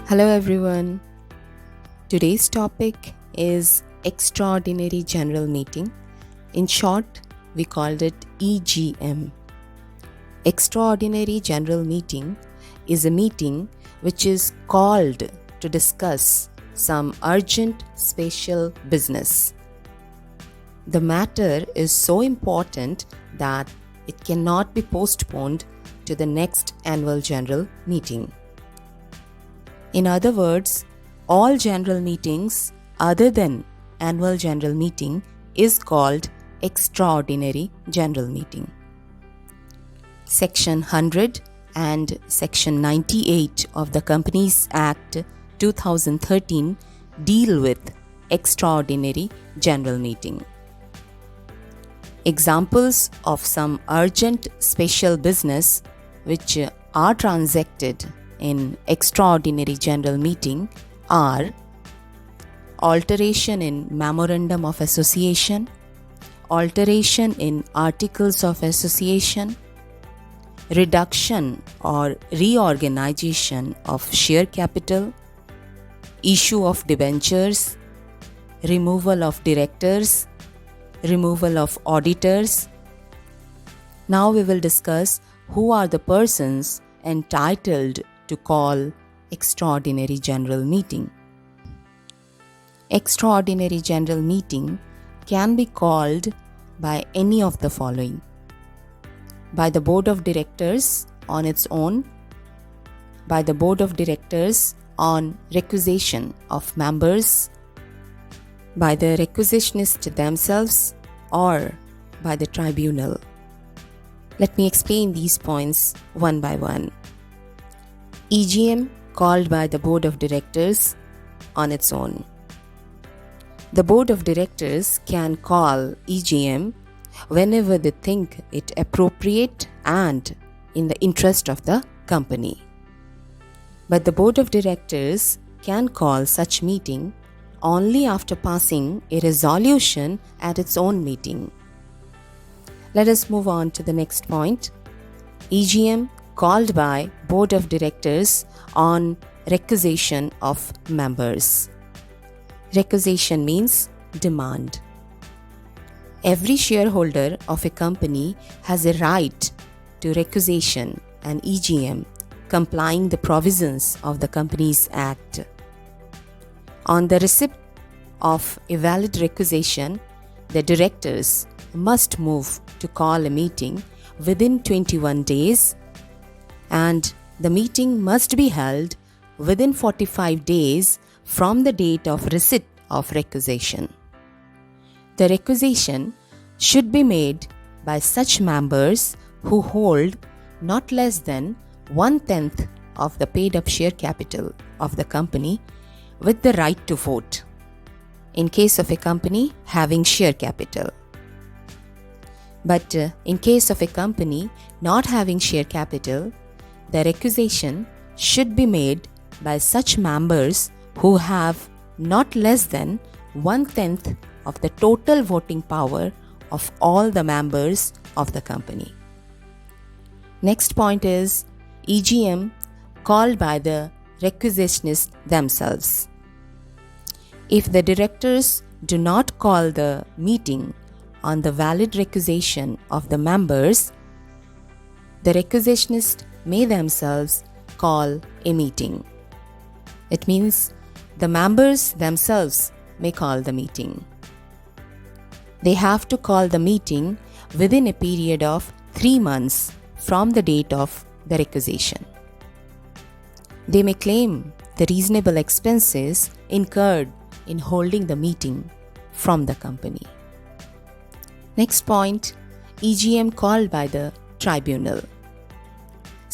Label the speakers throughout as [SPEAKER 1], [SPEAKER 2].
[SPEAKER 1] Hello everyone. Today's topic is Extraordinary General Meeting. In short, we called it EGM. Extraordinary General Meeting is a meeting which is called to discuss some urgent special business. The matter is so important that it cannot be postponed to the next annual general meeting. In other words, all general meetings other than annual general meeting is called extraordinary general meeting. Section 100 and Section 98 of the Companies Act 2013 deal with extraordinary general meeting. Examples of some urgent special business which are transacted in extraordinary general meeting are alteration in memorandum of association, alteration in articles of association, reduction or reorganization of share capital, issue of debentures, removal of directors, removal of auditors. Now we will discuss who are the persons entitled to call extraordinary general meeting. Extraordinary general meeting can be called by any of the following: by the board of directors on its own, by the board of directors on requisition of members, by the requisitionist themselves, or by the tribunal. Let me explain these points one by one. EGM called by the board of directors on its own. The board of directors can call EGM whenever they think it appropriate and in the interest of the company. But the board of directors can call such meeting only after passing a resolution at its own meeting. Let us move on to the next point. EGM called by board of directors on requisition of members. Requisition means demand. Every shareholder of a company has a right to requisition an EGM complying the provisions of the Companies Act. On the receipt of a valid requisition, the directors must move to call a meeting within 21 days, and the meeting must be held within 45 days from the date of receipt of requisition. The requisition should be made by such members who hold not less than 1/10 of the paid-up share capital of the company with the right to vote, in case of a company having share capital. But in case of a company not having share capital, the requisition should be made by such members who have not less than 1/10 of the total voting power of all the members of the company. Next point is EGM called by the requisitionists themselves. If the directors do not call the meeting on the valid requisition of the members, the requisitionists may themselves call a meeting. It means the members themselves may call the meeting. They have to call the meeting within a period of 3 months from the date of the requisition. They may claim the reasonable expenses incurred in holding the meeting from the company. Next point, EGM called by the tribunal.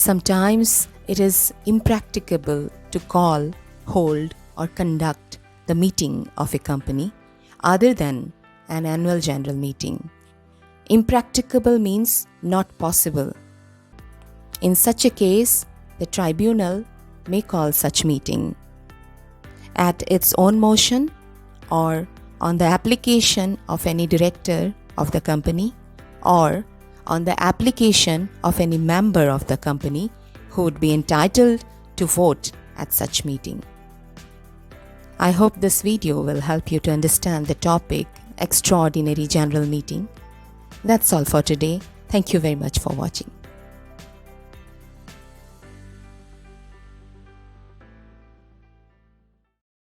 [SPEAKER 1] Sometimes it is impracticable to call, hold, or conduct the meeting of a company other than an annual general meeting. Impracticable means not possible. In such a case, the tribunal may call such meeting at its own motion or on the application of any director of the company or on the application of any member of the company who would be entitled to vote at such meeting. I hope this video will help you to understand the topic Extraordinary General Meeting. That's all for today. Thank you very much for watching.